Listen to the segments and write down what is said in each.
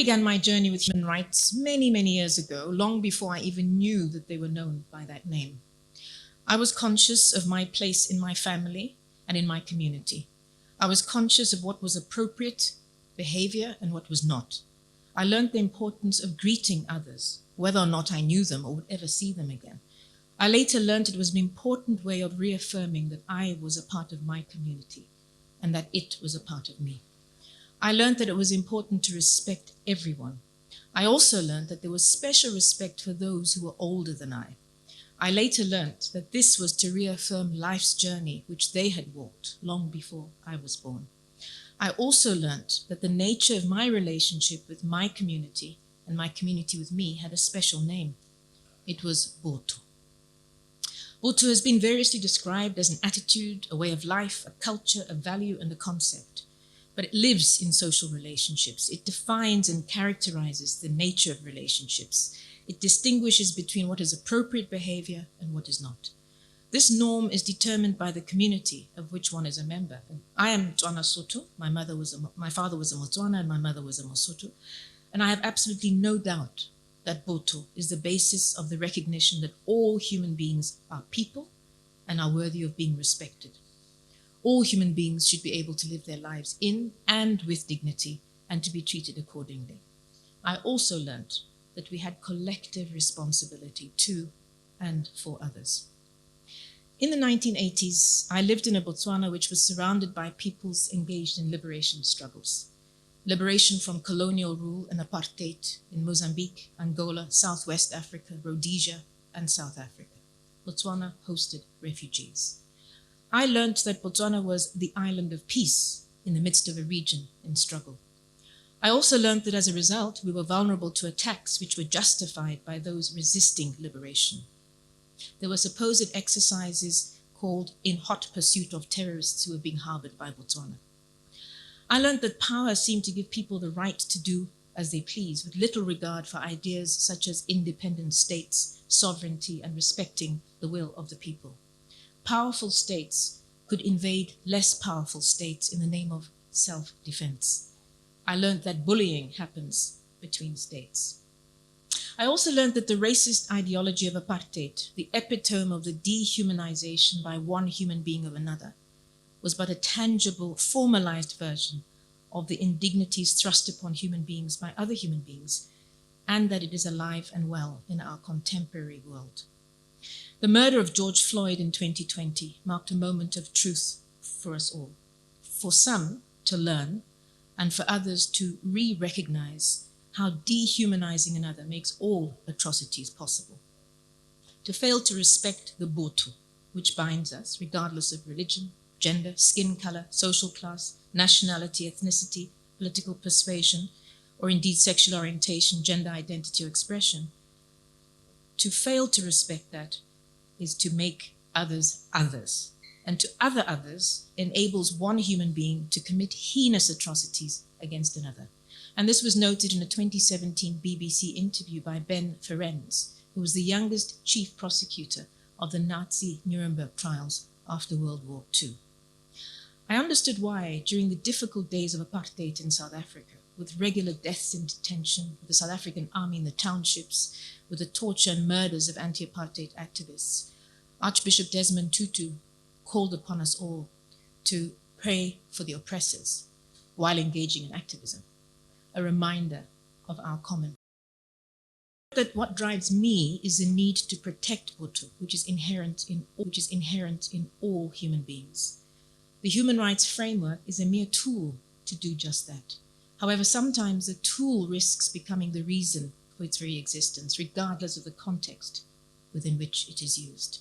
began my journey with human rights many, many years ago, long before I even knew that they were known by that name. I was conscious of my place in my family and in my community. I was conscious of what was appropriate behavior and what was not. I learned the importance of greeting others, whether or not I knew them or would ever see them again. I later learned it was an important way of reaffirming that I was a part of my community and that it was a part of me. I learned that it was important to respect everyone. I also learned that there was special respect for those who were older than I. I later learned that this was to reaffirm life's journey which they had walked long before I was born. I also learned that the nature of my relationship with my community and my community with me had a special name. It was Botho. Botho has been variously described as an attitude, a way of life, a culture, a value, and a concept. But it lives in social relationships. It defines and characterizes the nature of relationships. It distinguishes between what is appropriate behavior and what is not. This norm is determined by the community of which one is a member. I am Tswana Sotho. My father was a Motswana and my mother was a Mosotho. And I have absolutely no doubt that Botho is the basis of the recognition that all human beings are people and are worthy of being respected. All human beings should be able to live their lives in and with dignity and to be treated accordingly. I also learned that we had collective responsibility to and for others. In the 1980s, I lived in a Botswana which was surrounded by peoples engaged in liberation struggles. Liberation from colonial rule and apartheid in Mozambique, Angola, Southwest Africa, Rhodesia, and South Africa. Botswana hosted refugees. I learned that Botswana was the island of peace in the midst of a region in struggle. I also learned that as a result, we were vulnerable to attacks which were justified by those resisting liberation. There were supposed exercises called in hot pursuit of terrorists who were being harbored by Botswana. I learned that power seemed to give people the right to do as they please, with little regard for ideas such as independent states, sovereignty, and respecting the will of the people. Powerful states could invade less powerful states in the name of self-defense. I learned that bullying happens between states. I also learned that the racist ideology of apartheid, the epitome of the dehumanization by one human being of another, was but a tangible, formalized version of the indignities thrust upon human beings by other human beings, and that it is alive and well in our contemporary world. The murder of George Floyd in 2020 marked a moment of truth for us all. For some to learn, and for others to re-recognize how dehumanizing another makes all atrocities possible. To fail to respect the Botho, which binds us, regardless of religion, gender, skin color, social class, nationality, ethnicity, political persuasion, or indeed sexual orientation, gender identity, or expression. To fail to respect that is to make others others. And to other others enables one human being to commit heinous atrocities against another. And this was noted in a 2017 BBC interview by Ben Ferencz, who was the youngest chief prosecutor of the Nazi Nuremberg trials after World War II. I understood why, during the difficult days of apartheid in South Africa, with regular deaths in detention, with the South African army in the townships, with the torture and murders of anti-apartheid activists, Archbishop Desmond Tutu called upon us all to pray for the oppressors while engaging in activism, a reminder of our common. That what drives me is the need to protect Botho, which is inherent in all human beings. The human rights framework is a mere tool to do just that. However, sometimes the tool risks becoming the reason for its very existence, regardless of the context within which it is used.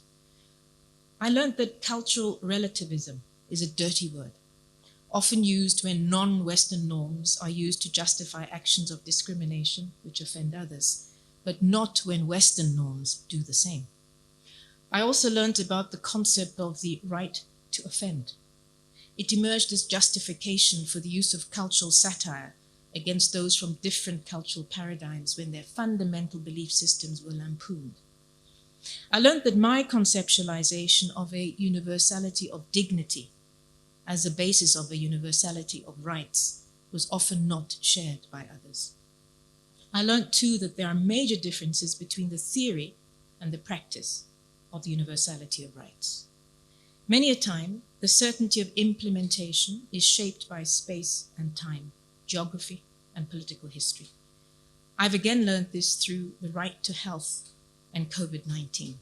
I learned that cultural relativism is a dirty word, often used when non-Western norms are used to justify actions of discrimination which offend others, but not when Western norms do the same. I also learned about the concept of the right to offend. It emerged as justification for the use of cultural satire against those from different cultural paradigms when their fundamental belief systems were lampooned. I learned that my conceptualization of a universality of dignity as the basis of a universality of rights was often not shared by others. I learned too that there are major differences between the theory and the practice of the universality of rights. Many a time, the certainty of implementation is shaped by space and time, geography and political history. I've again learned this through the right to health and COVID-19.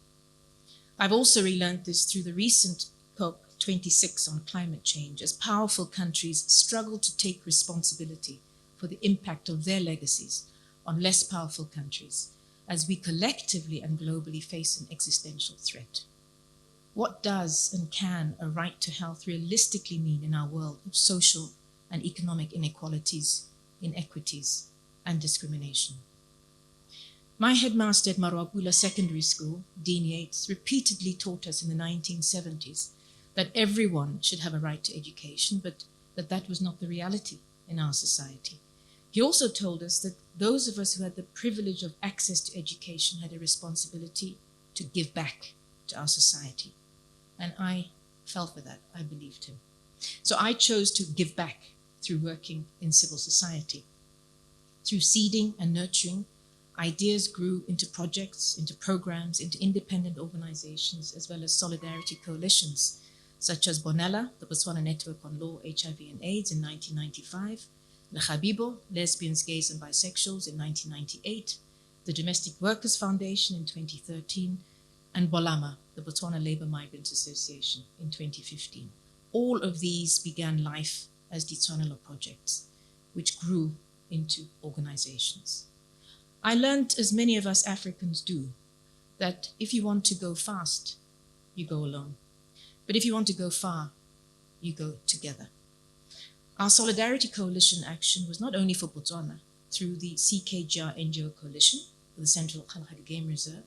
I've also relearned this through the recent COP26 on climate change, as powerful countries struggle to take responsibility for the impact of their legacies on less powerful countries, as we collectively and globally face an existential threat. What does and can a right to health realistically mean in our world of social and economic inequalities, inequities, and discrimination? My headmaster at Marwapula Secondary School, Dean Yates, repeatedly taught us in the 1970s that everyone should have a right to education, but that was not the reality in our society. He also told us that those of us who had the privilege of access to education had a responsibility to give back to our society. And I fell for that. I believed him. So I chose to give back through working in civil society. Through seeding and nurturing, ideas grew into projects, into programs, into independent organizations, as well as solidarity coalitions, such as Bonella, the Botswana Network on Law, HIV and AIDS in 1995, Lekhabibo, Lesbians, Gays and Bisexuals in 1998, the Domestic Workers Foundation in 2013, and Bolama, the Botswana Labour Migrants Association in 2015. All of these began life as Ditswanelo projects, which grew into organizations. I learned, as many of us Africans do, that if you want to go fast, you go alone. But if you want to go far, you go together. Our Solidarity Coalition action was not only for Botswana through the CKGR NGO Coalition for the Central Kgalagadi Game Reserve,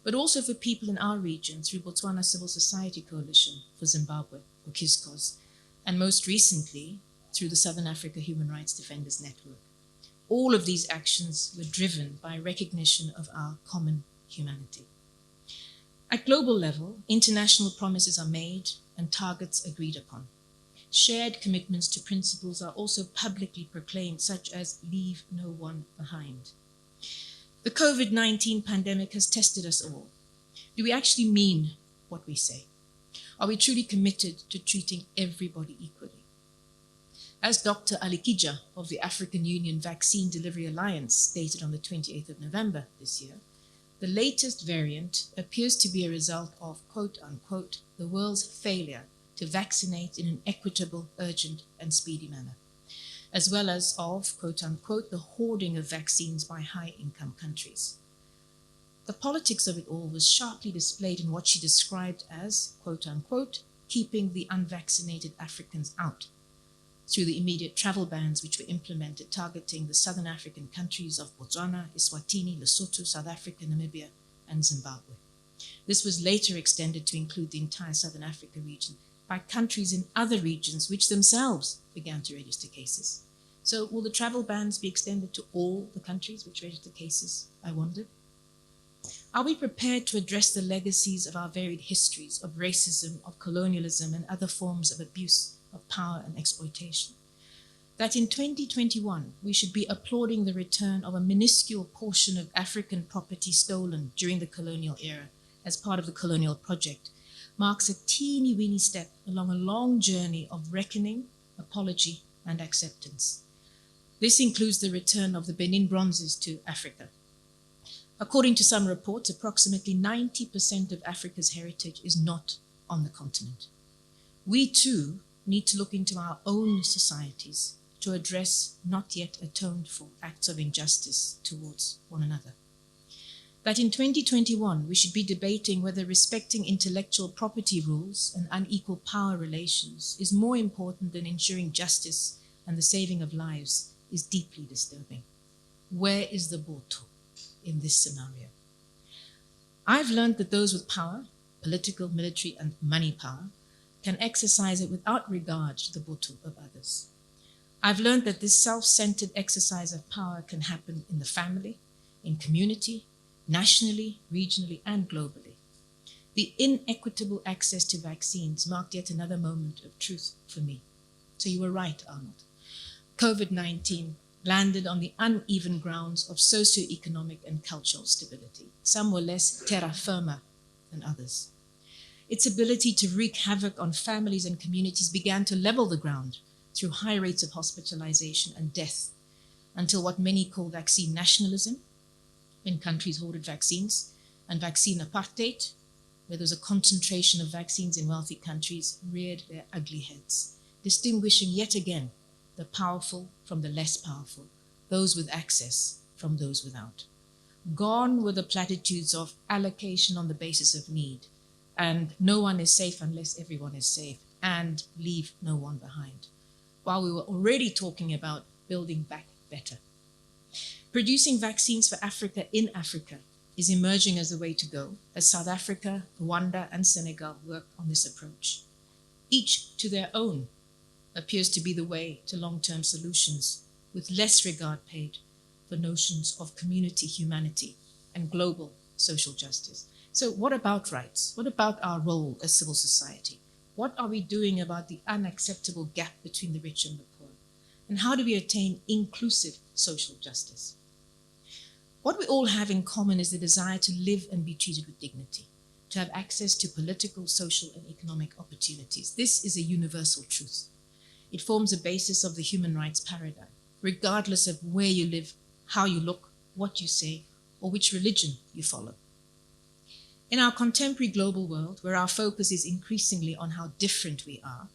but also for people in our region through Botswana Civil Society Coalition for Zimbabwe, or KISCOS, and most recently through the Southern Africa Human Rights Defenders Network. All of these actions were driven by recognition of our common humanity. At global level, international promises are made and targets agreed upon. Shared commitments to principles are also publicly proclaimed, such as leave no one behind. The COVID-19 pandemic has tested us all. Do we actually mean what we say? Are we truly committed to treating everybody equally? As Dr. Alikija of the African Union Vaccine Delivery Alliance stated on the 28th of November this year, the latest variant appears to be a result of, quote unquote, the world's failure to vaccinate in an equitable, urgent, and speedy manner, as well as of, quote unquote, the hoarding of vaccines by high-income countries. The politics of it all was sharply displayed in what she described as, quote unquote, keeping the unvaccinated Africans out, through the immediate travel bans which were implemented targeting the southern African countries of Botswana, Eswatini, Lesotho, South Africa, Namibia, and Zimbabwe. This was later extended to include the entire Southern Africa region by countries in other regions which themselves began to register cases. So will the travel bans be extended to all the countries which register cases, I wonder? Are we prepared to address the legacies of our varied histories of racism, of colonialism, and other forms of abuse, of power and exploitation? That in 2021, we should be applauding the return of a minuscule portion of African property stolen during the colonial era as part of the colonial project marks a teeny-weeny step along a long journey of reckoning, apology, and acceptance. This includes the return of the Benin bronzes to Africa. According to some reports, approximately 90% of Africa's heritage is not on the continent. We too need to look into our own societies to address not yet atoned for acts of injustice towards one another. That in 2021, we should be debating whether respecting intellectual property rules and unequal power relations is more important than ensuring justice and the saving of lives is deeply disturbing. Where is the Boto in this scenario? I've learned that those with power, political, military, and money power, can exercise it without regard to the Boto of others. I've learned that this self-centered exercise of power can happen in the family, in community, nationally, regionally, and globally. The inequitable access to vaccines marked yet another moment of truth for me. So you were right, Arnold. COVID-19 landed on the uneven grounds of socio-economic and cultural stability. Some were less terra firma than others. Its ability to wreak havoc on families and communities began to level the ground through high rates of hospitalization and death, until what many call vaccine nationalism, when countries hoarded vaccines, and vaccine apartheid, where there was a concentration of vaccines in wealthy countries, reared their ugly heads, distinguishing yet again the powerful from the less powerful, those with access from those without. Gone were the platitudes of allocation on the basis of need, and no one is safe unless everyone is safe, and leave no one behind, while we were already talking about building back better. Producing vaccines for Africa in Africa is emerging as the way to go, as South Africa, Rwanda, and Senegal work on this approach. Each to their own appears to be the way to long-term solutions, with less regard paid for notions of community humanity and global social justice. So what about rights? What about our role as civil society? What are we doing about the unacceptable gap between the rich and the poor? And how do we attain inclusive social justice? What we all have in common is the desire to live and be treated with dignity, to have access to political, social, and economic opportunities. This is a universal truth. It forms the basis of the human rights paradigm, regardless of where you live, how you look, what you say, or which religion you follow. In our contemporary global world, where our focus is increasingly on how different we are,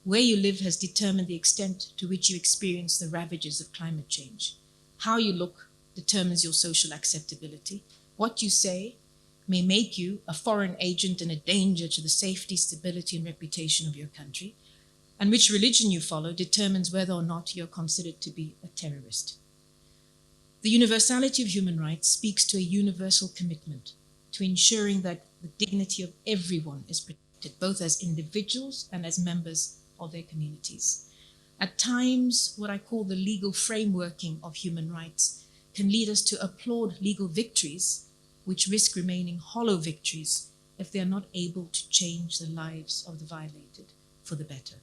where you live has determined the extent to which you experience the ravages of climate change. How you look determines your social acceptability. What you say may make you a foreign agent and a danger to the safety, stability, and reputation of your country. And which religion you follow determines whether or not you're considered to be a terrorist. The universality of human rights speaks to a universal commitment to ensuring that the dignity of everyone is protected, both as individuals and as members of their communities. At times, what I call the legal frameworking of human rights can lead us to applaud legal victories, which risk remaining hollow victories if they are not able to change the lives of the violated for the better.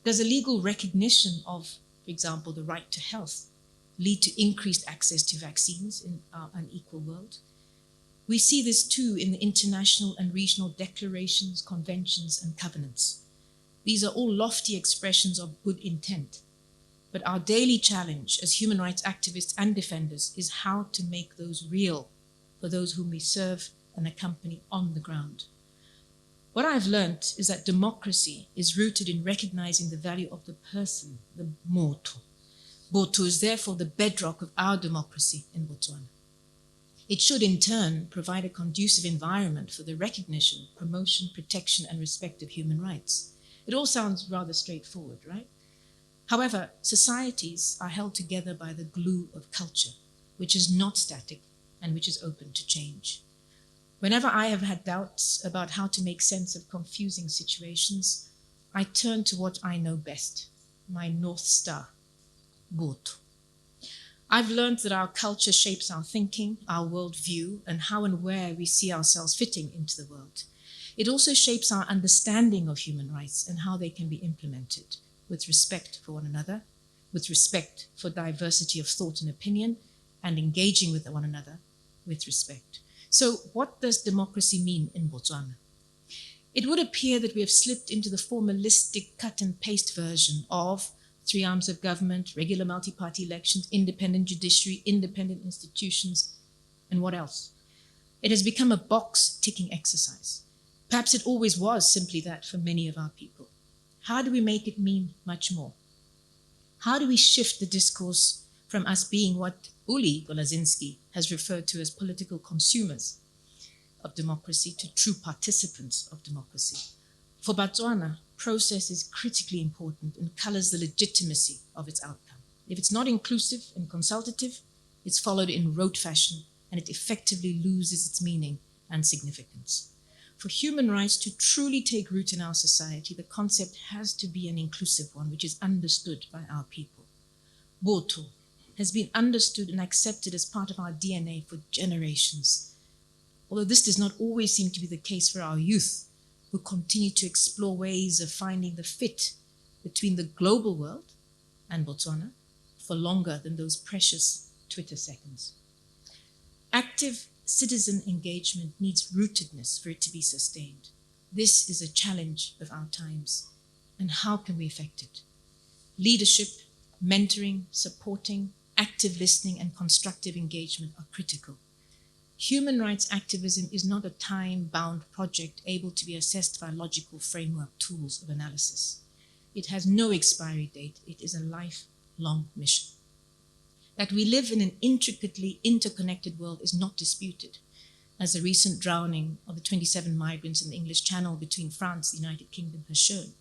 Does a legal recognition of, for example, the right to health lead to increased access to vaccines in our unequal world? We see this too in the international and regional declarations, conventions, and covenants. These are all lofty expressions of good intent, but our daily challenge as human rights activists and defenders is how to make those real for those whom we serve and accompany on the ground. What I've learned is that democracy is rooted in recognizing the value of the person, the motho. Botho is therefore the bedrock of our democracy in Botswana. It should in turn provide a conducive environment for the recognition, promotion, protection, and respect of human rights. It all sounds rather straightforward, right? However, societies are held together by the glue of culture, which is not static and which is open to change. Whenever I have had doubts about how to make sense of confusing situations, I turn to what I know best, my North Star, Botho. I've learned that our culture shapes our thinking, our worldview, and how and where we see ourselves fitting into the world. It also shapes our understanding of human rights and how they can be implemented with respect for one another, with respect for diversity of thought and opinion, and engaging with one another with respect. So what does democracy mean in Botswana? It would appear that we have slipped into the formalistic cut and paste version of 3 arms of government, regular multi-party elections, independent judiciary, independent institutions, and what else? It has become a box-ticking exercise. Perhaps it always was simply that for many of our people. How do we make it mean much more? How do we shift the discourse from us being what Uli Golazinski has referred to as political consumers of democracy to true participants of democracy? For Botswana, process is critically important and colors the legitimacy of its outcome. If it's not inclusive and consultative, it's followed in rote fashion and it effectively loses its meaning and significance. For human rights to truly take root in our society, the concept has to be an inclusive one, which is understood by our people. Botho has been understood and accepted as part of our DNA for generations. Although this does not always seem to be the case for our youth, who continue to explore ways of finding the fit between the global world and Botswana, for longer than those precious Twitter seconds. Active citizen engagement needs rootedness for it to be sustained. This is a challenge of our times. And how can we effect it? Leadership, mentoring, supporting, active listening, and constructive engagement are critical. Human rights activism is not a time-bound project able to be assessed by logical framework tools of analysis. It has no expiry date. It is a lifelong mission. That we live in an intricately interconnected world is not disputed, as the recent drowning of the 27 migrants in the English Channel between France and the United Kingdom has shown.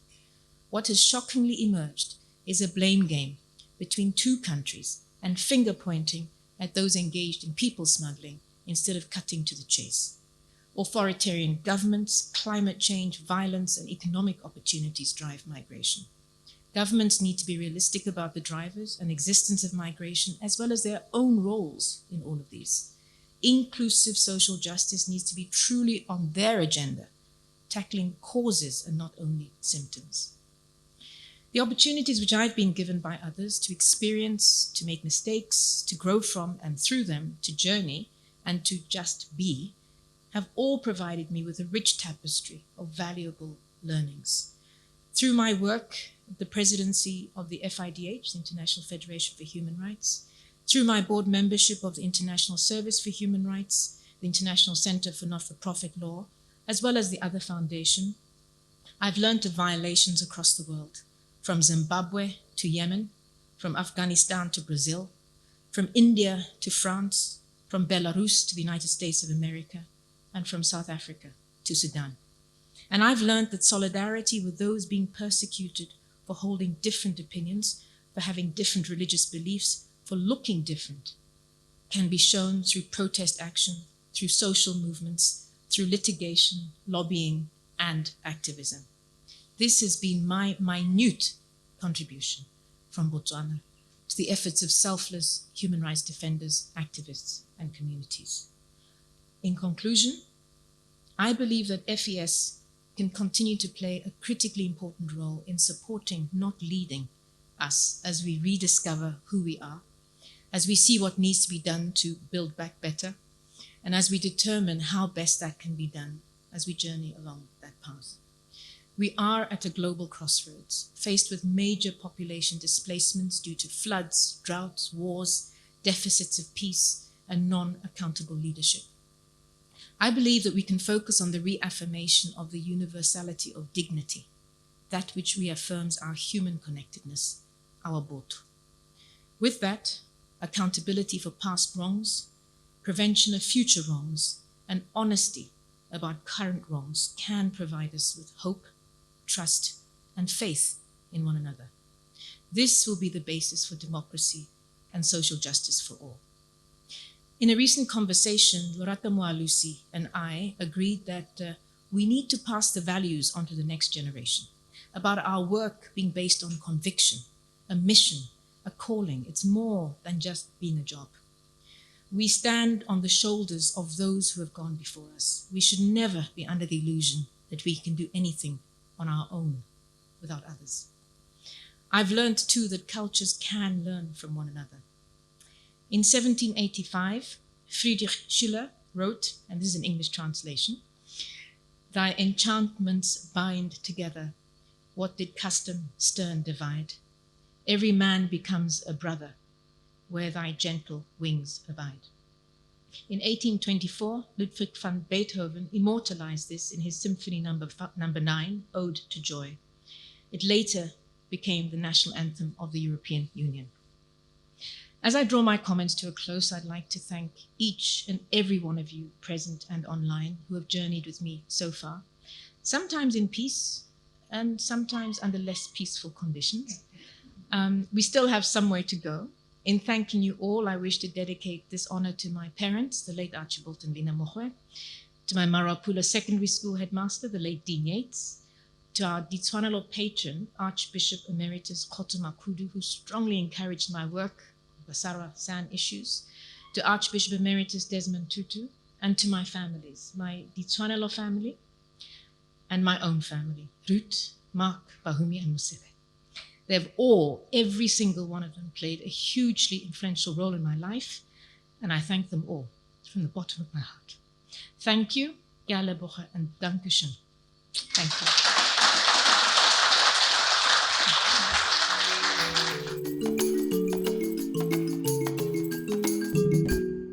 What has shockingly emerged is a blame game between two countries and finger-pointing at those engaged in people smuggling instead of cutting to the chase. Authoritarian governments, climate change, violence, and economic opportunities drive migration. Governments need to be realistic about the drivers and existence of migration, as well as their own roles in all of these. Inclusive social justice needs to be truly on their agenda, tackling causes and not only symptoms. The opportunities which I've been given by others to experience, to make mistakes, to grow from and through them, to journey and to just be, have all provided me with a rich tapestry of valuable learnings. Through my work at the presidency of the FIDH, the International Federation for Human Rights, through my board membership of the International Service for Human Rights, the International Center for Not-for-Profit Law, as well as the other foundation, I've learned of violations across the world, from Zimbabwe to Yemen, from Afghanistan to Brazil, from India to France, from Belarus to the United States of America, and from South Africa to Sudan. And I've learned that solidarity with those being persecuted for holding different opinions, for having different religious beliefs, for looking different, can be shown through protest action, through social movements, through litigation, lobbying, and activism. This has been my minute contribution from Botswana to the efforts of selfless human rights defenders, activists, and communities. In conclusion, I believe that FES can continue to play a critically important role in supporting, not leading, us as we rediscover who we are, as we see what needs to be done to build back better, and as we determine how best that can be done as we journey along that path. We are at a global crossroads, faced with major population displacements due to floods, droughts, wars, deficits of peace, and non-accountable leadership. I believe that we can focus on the reaffirmation of the universality of dignity, that which reaffirms our human connectedness, our boto. With that, accountability for past wrongs, prevention of future wrongs, and honesty about current wrongs can provide us with hope, trust, and faith in one another. This will be the basis for democracy and social justice for all. In a recent conversation, Lorata Moalusi and I agreed that we need to pass the values on to the next generation, about our work being based on conviction, a mission, a calling. It's more than just being a job. We stand on the shoulders of those who have gone before us. We should never be under the illusion that we can do anything on our own without others. I've learned too that cultures can learn from one another. In 1785, Friedrich Schiller wrote, and this is an English translation, "Thy enchantments bind together, what did custom stern divide? Every man becomes a brother, where thy gentle wings abide." In 1824, Ludwig van Beethoven immortalized this in his Symphony number 9, Ode to Joy. It later became the national anthem of the European Union. As I draw my comments to a close, I'd like to thank each and every one of you present and online who have journeyed with me so far, sometimes in peace and sometimes under less peaceful conditions. We still have some way to go. In thanking you all, I wish to dedicate this honor to my parents, the late Archibald and Lina Mogwe, to my Marapula Secondary School headmaster, the late Dean Yates, to our Botswana patron, Archbishop Emeritus Khoto Makudu, who strongly encouraged my work on Basara San issues, to Archbishop Emeritus Desmond Tutu, and to my families, my Botswana family and my own family, Ruth, Mark, Bahumi, and Musebe. They've all, every single one of them, played a hugely influential role in my life, and I thank them all from the bottom of my heart. Thank you, Ke a leboga, and dankie schön. Thank you.